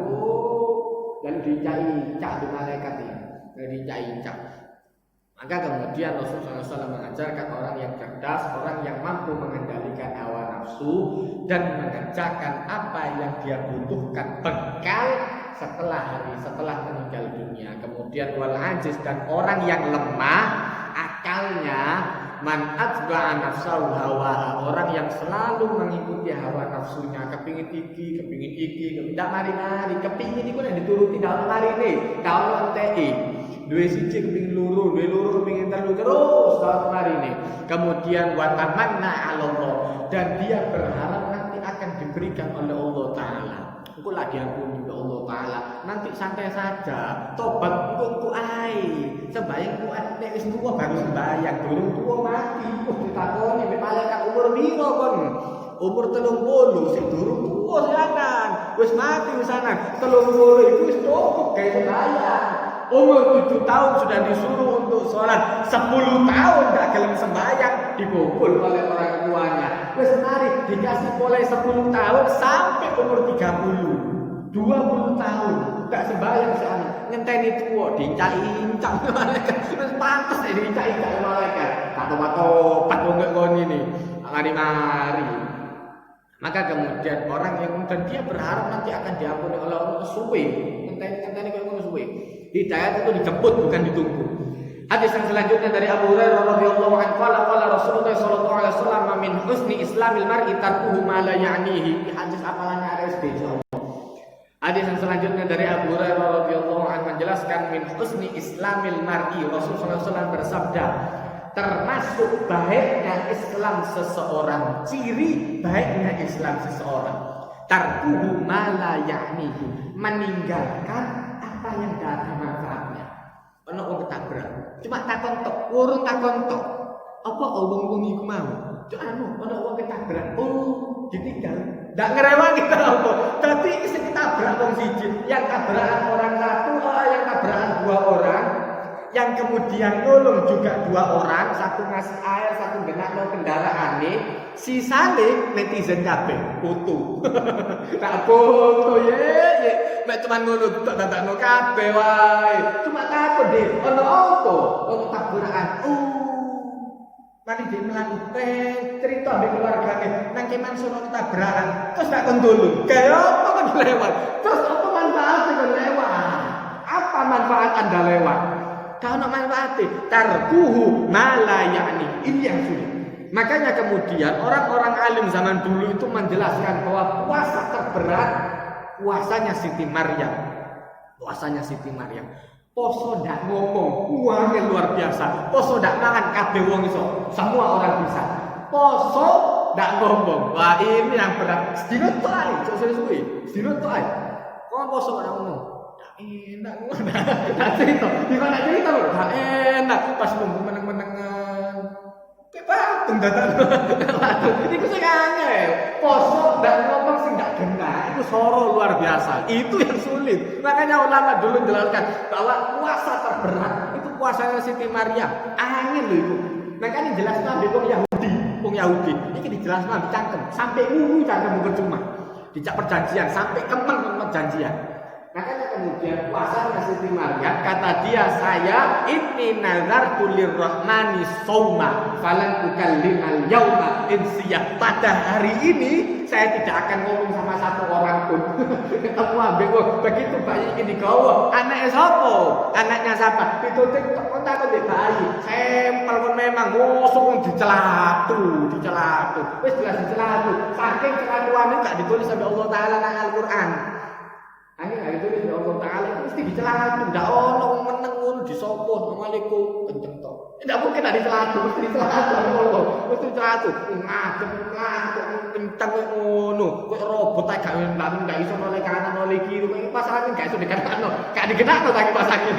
Lalu dicai cak di malaikat ini, lalu dicai cak. Maka kemudian Rasulullah SAW mengajarkan orang yang cerdas, orang yang mampu mengendalikan hawa nafsu dan mengerjakan apa yang dia butuhkan bekal setelah meninggal dunia. Kemudian wal ajiz, dan orang yang lemah akalnya, man atba'a nafsahu hawa, orang yang selalu mengikuti hawa nafsunya, kepingin iki, tidak mari-mari, kepingin iku nek dituruti daun marine, daun enteki. Duwe siji kepingin loro, kepingin telu, terus daun marine. Kemudian wa tamanna 'ala Allah, dan dia berharap nanti akan diberikan oleh Allah Ta'ala. Engko lah diampuni oleh Allah Ta'ala. Nanti santai saja, tobat engko ae. Sembayang ku nek wis tuwa baru sembayang, durung tuwa mati. Kok ditakoni mek malaikat umur piro kon? Umur 30, sing durung tuwa sianan. Wis mati wisanan. 30 itu wis cukup gawe sembayang. Umur 7 tahun sudah disuruh untuk sholat, 10 tahun tidak gelem sembahyang, dipukul oleh orang tuanya. Wes mari dikasih mulai 10 tahun sampai umur 30, 20 tahun tidak sembahyang sana, ngenteni tua dicai-incang malaikat. Wes pantes dicai-incang malaikat. Tobat wong ini mari. Maka kemudian orang yang dan dia berharap nanti akan diampuni oleh Allah, suwe. Ngenteni koyo ngono suwe. Hidayat itu dijemput, bukan ditunggu. Hadis yang selanjutnya dari Abu Hurairah radhiyallahu anhu, qala Rasulullah sallallahu alaihi wasallam, min husni islamil mar'i tarkuhu ma la ya'nihi. Hadis apalannya RSB insyaallah. Hadis yang selanjutnya dari Abu Hurairah radhiyallahu anhu menjelaskan min husni islamil mar'i. Rasulullah sallallahu alaihi wasallam bersabda, termasuk baiknya Islam seseorang, ciri baiknya Islam seseorang, tarkuhu ma la ya'nihi, meninggalkan apa yang tidak ada manfaatnya. Ono wong ketabrak, cuma takon tok, urung takon tok. Apa wong-wong iku mau? Cuk ono wong ketabrak, ditinggal. Ndak ngerewangi ta apa. Dadi sing ketabrak wong siji, yang tabrakan orang satu, yang tabrakan 2 orang, yang kemudian nolong juga 2 orang, satu ngasih air, satu genakno kendaraane, sisane netizen kabeh foto. Tak foto ye. Mek cuman ngono tok dadakno kabeh wae. Cuma takut deh, ono apa? Ono tabrakan. Mari dia melaku cerita ambek keluargane nang keman sono tabrakan. Terus tak kondolo. Kayak apa kan lewat? Terus apa manfaatnya kan lewat? Apa manfaat Anda lewat? Kalau manfaatnya tarkuhu ma la ya'ni. Ini yang sulit. Makanya kemudian orang-orang alim zaman dulu itu menjelaskan bahwa puasa terberat puasanya Siti Maryam. Poso ndak ngomong, uangnya luar biasa. Poso ndak mangan kabeh wong iso. Semua orang bisa. Poso ndak ngomong. Wah, ini yang berat. Sedino tok ae, suwe-suwe. Sedino tok ae. Kok poso ndak ngomong? Enak ngono. Tak cerita. Di mana cerita lho? Enak pas nunggu meneng-menengan. Kepatung dadak. Iku sing angel. Poso ndak ngomong sing ndak genah. Itu soro luar biasa. Itu yang sulit. Makanya ulama dulu menjelaskan bahwa puasa terberat itu puasanya Siti Maryam. Angel lho itu. Makanya jelaskan ambek wong Yahudi. Iki dijelaskan dicangkem sampai ngunu cangkem percuma. Dicak perjanjian sampai kemeng perjanjian. Makanya kemudian puasanya Siti Maryam, kata dia, saya inni nazartu lirrahmani shauma falan ukallimal yauma insiya. Pada hari ini saya tidak akan ngomong sama satu orang pun. Ketemu ambek begitu bayi ini digawa, anaknya siapa? Anaknya siapa? Ditutik kok takut di bayi. Sempel pun memang ngosok dicelatu. Wis jelas dicelatu. Saking celatuane gak ditulis sampai Allah Taala nang Al-Qur'an. Ini nggak itu dari Allah Taala itu mesti dicelatu, tidak ono meneng ngono disopot, assalamualaikum kenceng toh. Tidak mungkin ada dicelatu, mesti dicelatu Allah, mesti dicelatu. Ngadep ngantuk kenceng ngono, kok robot aja nggak iso noleh kanan noleh kiri, ini pasangan nggak iso dikatakan, nggak dikenal lagi pasangan.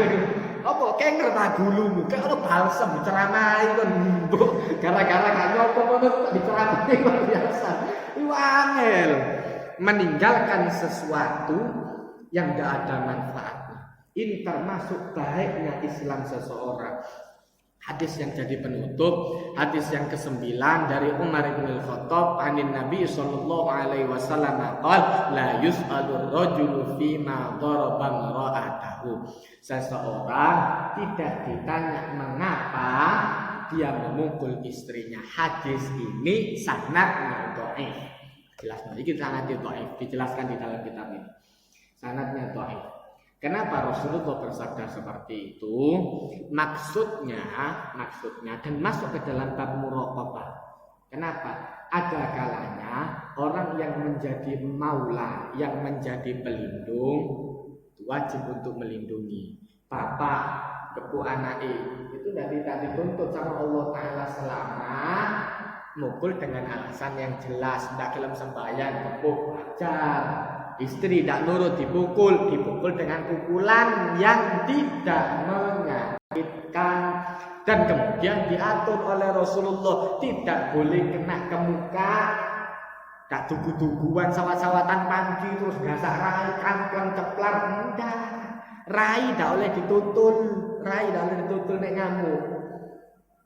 Apa kenger tak gulumu, kayak ono balsam diceramai kan, gara-gara gak nyokok ngono diceramai luar biasa. Itu angel, meninggalkan sesuatu yang tidak ada manfaatnya. Ini termasuk baiknya Islam seseorang. Hadis yang jadi penutup, hadis yang ke-9 dari Umar bin Al-Khattab anin Nabi sallallahu alaihi wasallam qala la yus'alur rajulu fima daraba mar'atahu. Seseorang tidak ditanya mengapa dia memukul istrinya. Hadis ini sanadnya dhaif. Jelas iki sanadnya dhaif, dijelaskan di dalam kitab ini. Sanadnya dhaif. Kenapa Rasulullah bersabda seperti itu? Maksudnya dan masuk ke dalam bab muraqabah. Kenapa? Ada kalanya orang yang menjadi maula, yang menjadi pelindung wajib untuk melindungi. Bapak kepu anak itu tidak dituntut sama Allah Taala selama mukul dengan alasan yang jelas, tidak dalam sembahyang kepuk wajar. Istri tidak nurut dipukul dengan pukulan yang tidak menyakitkan, dan kemudian diatur oleh Rasulullah tidak boleh kena ke muka, tak tugu-tuguan sawat-sawatan panci terus gasak rai kangkang ceplar, enggak. Rai tidak oleh ditutul nek ngamuk.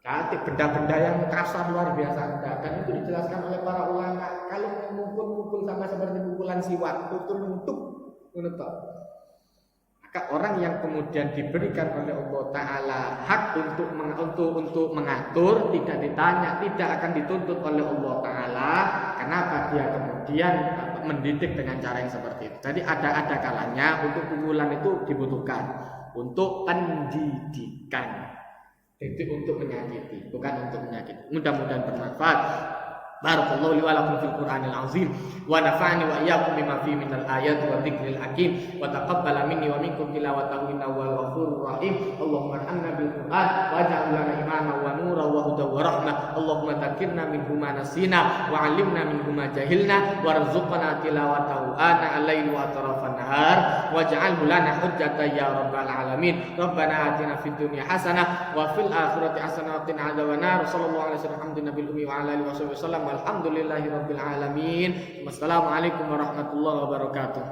Katik benda-benda yang kasar luar biasa enggak. Dan itu dijelaskan oleh para ulama. Kalau memukul sama seperti pukulan siwak, tutul untuk menutup. Maka orang yang kemudian diberikan oleh Allah Taala hak untuk mengatur, tidak ditanya, tidak akan dituntut oleh Allah Taala. Kenapa dia kemudian mendidik dengan cara yang seperti itu? Jadi ada kalanya untuk pukulan itu dibutuhkan untuk pendidikan. Jadi untuk menyakiti, bukan untuk menyakiti. Mudah-mudahan bermanfaat. Barakallahu li wa lakum fil Qur'anil azim wa nafa'ani wa iyyakum bima fihi minal ayati wa dzikril hakim wa taqabbala minni wa minkum tilawatahu innahu wal ghafurur rahim. Allahumma arhamna bil Qur'an waj'al lana imama wa nura wa huda wa rahmah. Allahumma dzakirna minhu ma nasina wa 'allimna minhu ma jahilna warzuqna tilawatahu ana al-laili wa atrafan nahar waj'alhu lana hujjatan ya rabbal alamin. Rabbana atina fid dunya hasanah wa fil akhirati hasanah wa qina adzabannar. Sallallahu alaihi wasallam nabil ummi wa ala alihi wasallam. Alhamdulillahirabbil alamin. Wassalamualaikum warahmatullahi wabarakatuh.